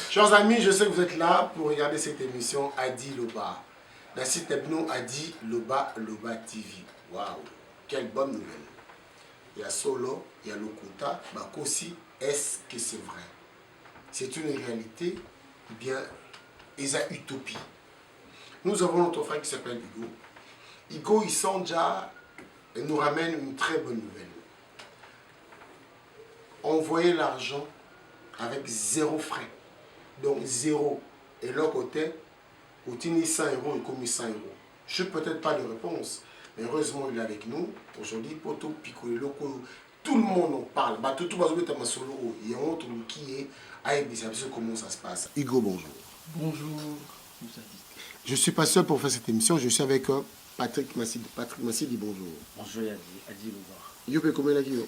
Chers amis, je sais que vous êtes là pour regarder cette émission Adi Loba. La site Ebno Adi Loba Loba TV. Waouh, quelle bonne nouvelle. Il y a Solo, il y a Lokuta, Bakosi. Est-ce que c'est vrai? C'est une réalité ou bien est-ce une utopie? Nous avons notre frère qui s'appelle Igo. Igo, il sent déjà et nous ramène une très bonne nouvelle. Envoyer l'argent avec zéro frais. Donc zéro. Et l'autre côté, au tini 100 euros et commis 100 euros. Je n'ai peut-être pas de réponse, mais heureusement il est avec nous. Aujourd'hui, Poto Picolé, tout le monde en parle. Tout le monde est solo. Il y a un autre qui est avec des services, comment ça se passe. Igo, bonjour. Bonjour. Je ne suis pas seul pour faire cette émission, je suis avec Patrick Massidi. Patrick Massidi, bonjour. Bonjour, Adi Loba. Yo pe komela ki yo?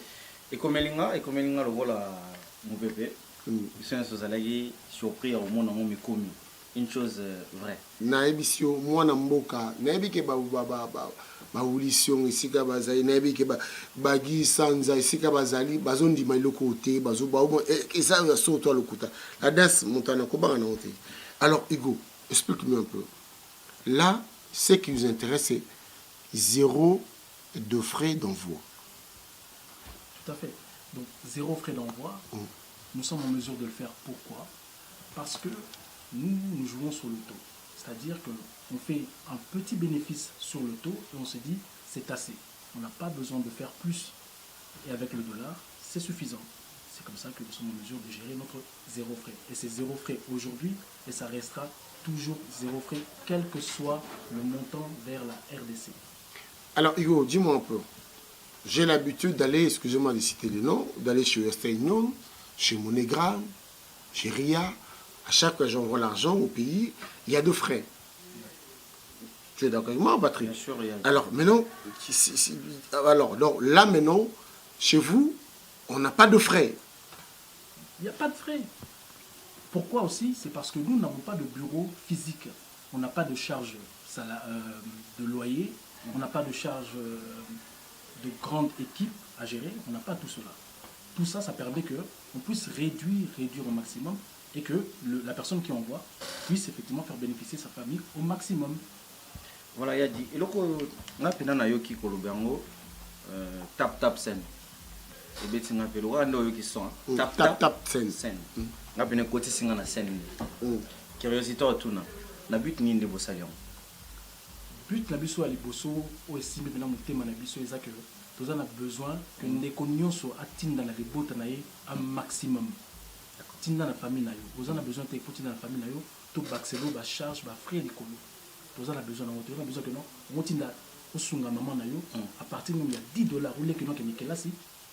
Et comme le voilà mon bébé, ils sont surpris au monde en commis. Une chose vraie. Na ebisio mwana mboka, na ebike ba ulision isika bazali, na ebike ba gi sanza isika bazali, bazondi ma loko te, bazo ba et ça ya soto lokuta. La danse montana ko banga na ote. Alors Igo, explique-nous un peu. Là, ce qui nous intéresse, c'est zéro de frais d'envoi. Tout à fait. Donc, zéro frais d'envoi. Nous sommes en mesure de le faire. Pourquoi? Parce que nous jouons sur le taux. C'est-à-dire qu'on fait un petit bénéfice sur le taux et on se dit, c'est assez. On n'a pas besoin de faire plus. Et avec le dollar, c'est suffisant. C'est comme ça que nous sommes en mesure de gérer notre zéro frais. Et c'est zéro frais aujourd'hui et ça restera toujours zéro frais, quel que soit le montant vers la RDC. Alors Hugo, dis-moi un peu. J'ai l'habitude d'aller, excusez-moi de citer les noms, d'aller chez Western Union, chez MoneyGram, chez RIA. À chaque fois que j'envoie l'argent au pays, il y a de frais. Tu es d'accord avec moi, Patrick? Bien sûr, il y a... Alors maintenant, là maintenant, chez vous, on n'a pas de frais. Il n'y a pas de frais. Pourquoi aussi? C'est parce que nous n'avons pas de bureau physique. On n'a pas de charge de loyer, on n'a pas de charge de grande équipe à gérer, on n'a pas tout cela. Tout ça, ça permet qu'on puisse réduire au maximum et que la personne qui envoie puisse effectivement faire bénéficier sa famille au maximum. Voilà, il y a dit, on a pénal yoki kolobango tap sen. Et bien tu n'appelles pas no yoki son tap sen. On a pénal côté singa na sen. Curiosité au tourna. Na but ni de bosalion. But la biso ali boso o estime pénal mon thème na biso est que nous avons besoin que nous connaissions sur atteindre la rebote na un maximum. Tinda la famille na yo. Vous en avez besoin de pour la famille na yo. Tout baxelo, ba charge, ba frais l'école. Vous en avez besoin de besoin que non. On tinda au sunga maman na yo. À partir il y a $10 ou les que non que Nicolas si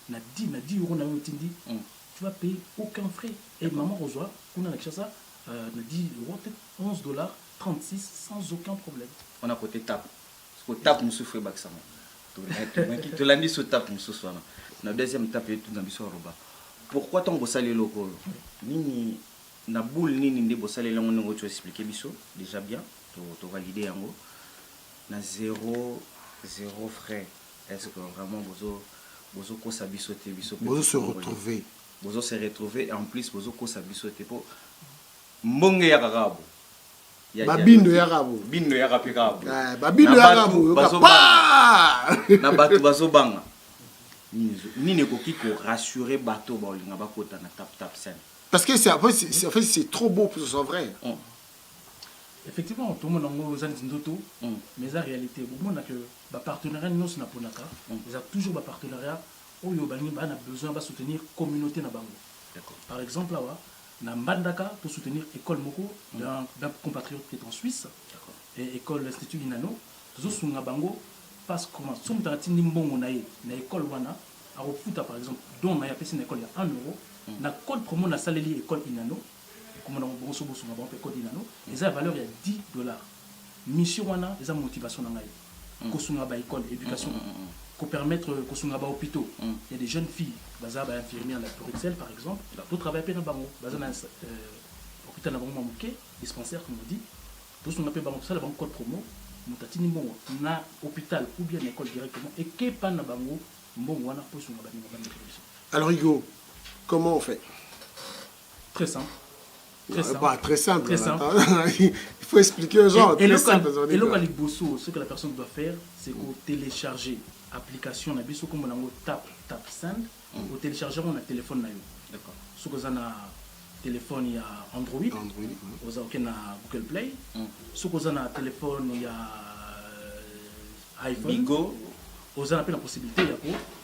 na 10 euros na yo tindi. Tu vas payer aucun frais. Et maman reçoit qu'on a acheté ça na 10 euros peut-être $11 36 sans aucun problème. On a côté tap. Parce que tap nous souffre baxama. Tu l'as dit sur tap nous souffre. La deuxième tape est tout dans biso roba. Pourquoi ton bossali local? Nini na boule nini nde bossali lango ngo tu expliquer biso déjà bien to valider yango na zéro frais. Est-ce que vraiment bozo ko sa biso te biso bozo se retrouver et en plus bozo ko sa biso te po mbonge ya karabo babindo ya rabo bindo ya kapikabo babindo ya rabo na batu bazobanga Nini koki ko rassurer bateau ba olinga ba kota na tap sen. Parce que c'est trop beau pour que ce soit vrai. Effectivement, tout le monde a un mais la réalité, au moment que le partenariat nous n'a pas ils ont toujours un partenariat où ils ont besoin de soutenir la communauté na bango. Par exemple là, na Mbandaka pour soutenir l'école Moko d'un compatriote qui est en Suisse et école l'Institut Inano, toujours sur bango. Parce que si on a une école à Rofuta par exemple, dont on a une école à 1 euro, na code promo na saleli école Inano, comme on a bosso na banque école Inano, et ça valeur il y a $10. Mission wana, ils ont motivation na ngai. Kosunga ba école éducation, ko permettre kosunga ba hôpitaux. Il y a des jeunes filles, baza ba infirmière à Bruxelles par exemple, pour travailler dans bango, baza na hôpital na bango moké, dispensaire comme on dit. Tout ce qu'on appelle bango ça la banque code promo. Mutatini mbongo na hôpital ou bien école directement et que pas na bango mbongo wana poso na bango. Alors Hugo, comment on fait? Très simple. Très simple. Bah, très simple. Très simple. Il faut expliquer aux gens. Et très simple. le Kaliboso, ce que la personne doit faire, c'est télécharger l'application Nabiso comme on tap send, ou télécharger on a téléphone. D'accord. Ce que vous avez téléphone, il y a Android. Vous avez Google Play. Ce que vous avez téléphone, il y a iPhone. Bigo. Vous avez la possibilité de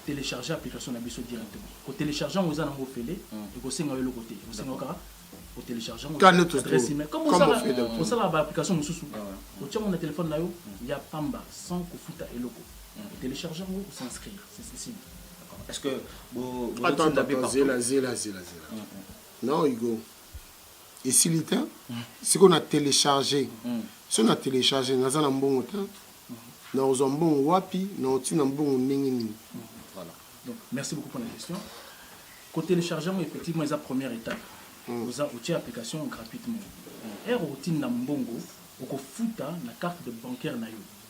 télécharger l'application Nabiso directement. Pour télécharger, vous avez un mot fêlé et vous avez le côté. Vous avez pour télécharger l'adresse email. Comme vous avez l'application Moussoussou. Vous avez un téléphone là, il y a Pamba, sans Kofuta et Loco. Pour télécharger, vous s'inscrire. C'est simple. Est-ce que vous attends, zéla. Non, Hugo. Et si l'état, c'est qu'on a téléchargé. Si on a téléchargé, on a un bon temps. Nous avons un bon wapi, nous avons un bon ningini. Voilà. Donc, merci beaucoup pour la question. Côté téléchargement, effectivement, c'est la première étape. Vous avez l'application gratuitement. Et vous avez un bongo, vous avez la carte de bancaire.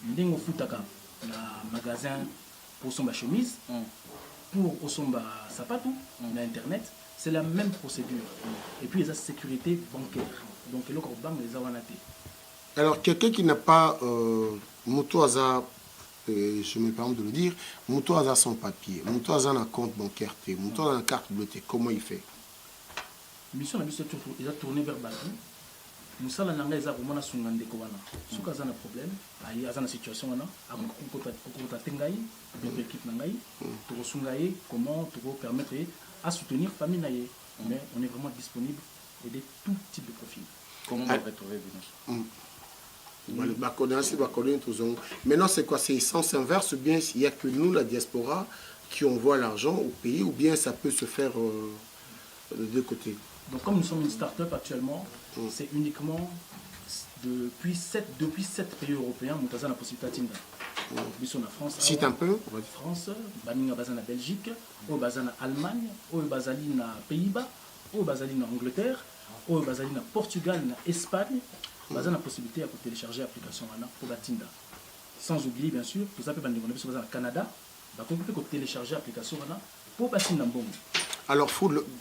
Vous avez un magasin pour son chemise, pour son sapatou, sur Internet. C'est la même procédure. Et puis, il y a la sécurité bancaire. Donc, le banque les a. Alors, quelqu'un qui n'a pas Moutouaza, je me permets de le dire, Moutouaza son papier, Moutouaza a un compte bancaire, Moutouaza a une carte bleue, comment il fait? Mission il a tourné vers Batu. Moussa la nanga eza vraiment na sungande ko wana. Suka za na problème, ayi aza na situation wana, akota tengai, bien équipe nangai, to sungaye comment to permettre à soutenir famille naye. Mais on est vraiment disponible pour aider tout type de profil. Comment on va retrouver Maintenant, c'est quoi? C'est sens inverse ou bien il n'y a que nous, la diaspora, qui envoie l'argent au pays ou bien ça peut se faire de deux côtés? Donc, comme nous sommes une start-up actuellement, c'est uniquement depuis 7 pays européens, nous avons la possibilité d'atteindre. Nous sommes en France. Cite un peu. France, Baninga Bazana Belgique, au Bazana Allemagne, au Bazalina Pays-Bas, au Bazalina Angleterre, au Bazalina Portugal, Espagne. Nous avons la possibilité de télécharger l'application pour Batinda. Sans oublier, bien sûr, que vous avez au Canada, vous pouvez télécharger l'application pour Batinda. Alors,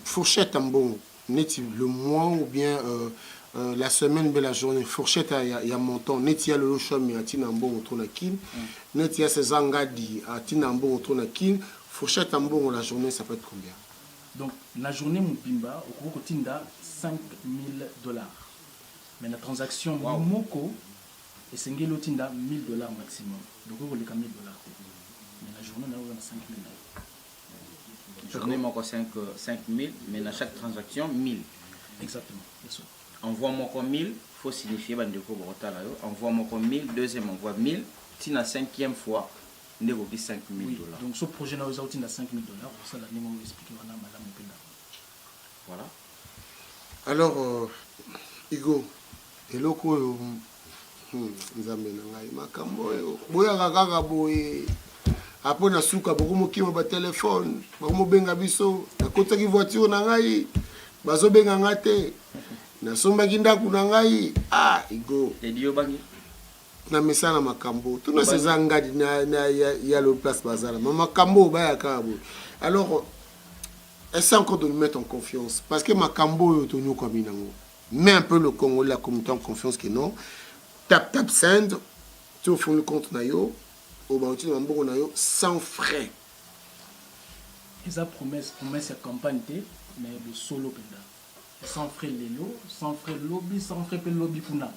fourchette en bon, le mois ou bien la semaine de la journée, fourchette, il y a mon temps, net il y a le lochom, il y a Tinambo, on tourne à Kin, net il y a ces angadi, à Tinambo, on tourne à Kin, fourchette en bon, la journée, ça peut être combien? Donc, la journée, mon pimba, au cours de Tinda, $5 000. Mais la transaction, Moko, et c'est $1 000 maximum. Donc, vous voulez $1 000. Mais la journée, on a $5 000. Journée, moi, 5 000, mais dans chaque transaction, 1000. Exactement, c'est ça. Envoie-moi 1000, il faut signifier que envoie-moi 1000, deuxième envoie 1000, si la cinquième fois, on a $5 000. Donc, ce projet, nous avons $5 000. Pour ça, nous avons expliqué madame Penda. Voilà. Alors, Hugo, et le coup, nous avons makambo, après na suka bokumo kima ba téléphone bokumo benga biso na kota ki voiture na ngai bazo benga ngate na somba kinda kuna ngai Igo edio bangi na mesana makambo tuna seza ngadi na ya le place bazala makambo ba ya kabo. Alors essaie encore de nous mettre en confiance parce que makambo yo to nyoko binango mais un peu le Congo la communauté en confiance que non tap send tu au fond le compte na yo sans frais. Et ça promesse cette campagne, mais le solo penda. Sans frais lélo, sans frais lobby, sans frais lobby kuna.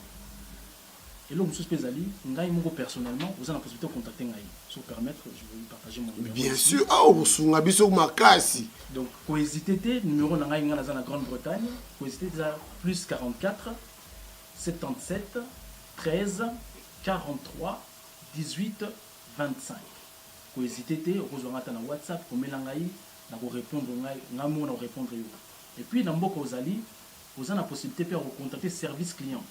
Et là, je suis personnellement, vous avez la possibilité de contacter Ngaï. Si vous permettre, je vais vous partager mon numéro. Bien sûr, vous avez makasi. Donc, cohésité, numéro Ngaï dans la Grande-Bretagne, cohésité plus 44 77 13 43 18 25. Vous hésitez, vous avez un WhatsApp, vous avez répondre, répondre. Et puis, dans beaucoup vous avez la possibilité de contacter service client.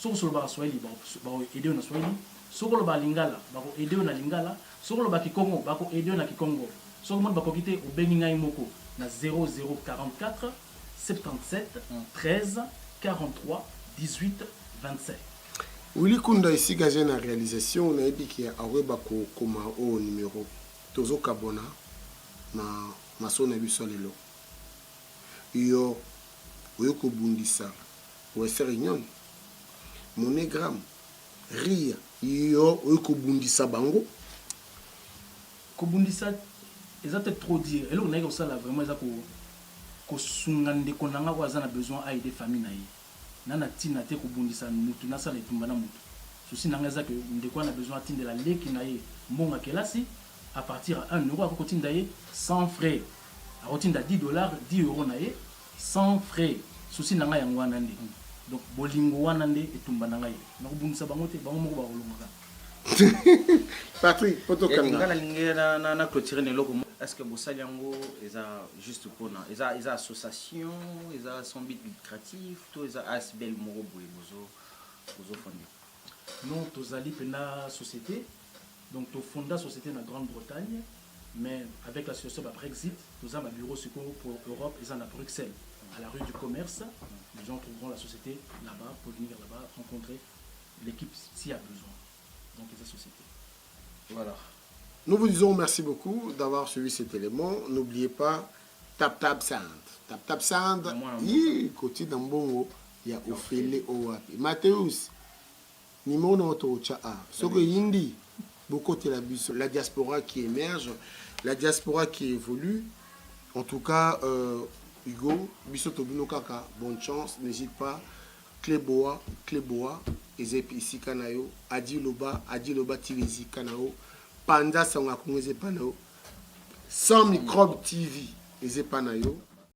Si vous avez Swahili, vous aider na Swahili. Si vous avez Lingala, vous aider na Lingala. Si vous avez Kikongo, vous aider na Kikongo. Si vous avez quitter au Beninga Moko na 0044 77 13 43 18 27. Willy Kunda ici gagé la réalisation, on a dit qu'il y a un comme au numéro Tozo Kabona na maso na biso lelo. Yo oyoko bundisa Ouest Réunion, Monogramme, Ria, yo okobundisa bango. Kobundisa, ils ont peut-être trop dire. Et là, on a eu ça là vraiment, ils ont kosungande konanga ko azana besoin à aider famille na ye. Nana tina te kobundisa mutu na sala etumbana mutu. Souci nanga za que ndeko na besoin tinde la leki na ye mbonga kelasi à partir à 1 euro à kotinda ye sans frais. À kotinda $10, 10 euros na ye sans frais. Souci nanga yango wana nde. Donc bolingo wana nde etumbana ngai. Na kobundisa bango te bango moko ba kolonga. Patrick, poto kanga. Na clôturer ne loko. Est-ce que Bossali yango eza juste pour na eza association, eza son but lucratif, tout eza asbel moro boye bozo fondé. Non, tozali pena société. Donc to fonda société na Grande-Bretagne, mais avec l'association Brexit, nous avons un bureau secours pour Europe et à Bruxelles, à la rue du Commerce. Les gens trouveront la société là-bas pour venir là-bas rencontrer l'équipe s'il y a besoin. Donc les sociétés. Voilà. Nous vous disons merci beaucoup d'avoir suivi cet élément. N'oubliez pas Tap Sound. Tap Sound, côté d'Ambongo, il y a Ophélie Owapi. Mathéus, numéro notre chat. Ce que Yindi, beaucoup de la diaspora qui émerge, la diaspora qui évolue. En tout cas, Hugo, Bissoto Kaka, bonne chance. N'hésite pas. Cléboa, Ezep ici Kanayo, Adi Loba TV ici Kanao. Panda Sanga Kongeze Panao, 100 microbes TV, Ezepanayo.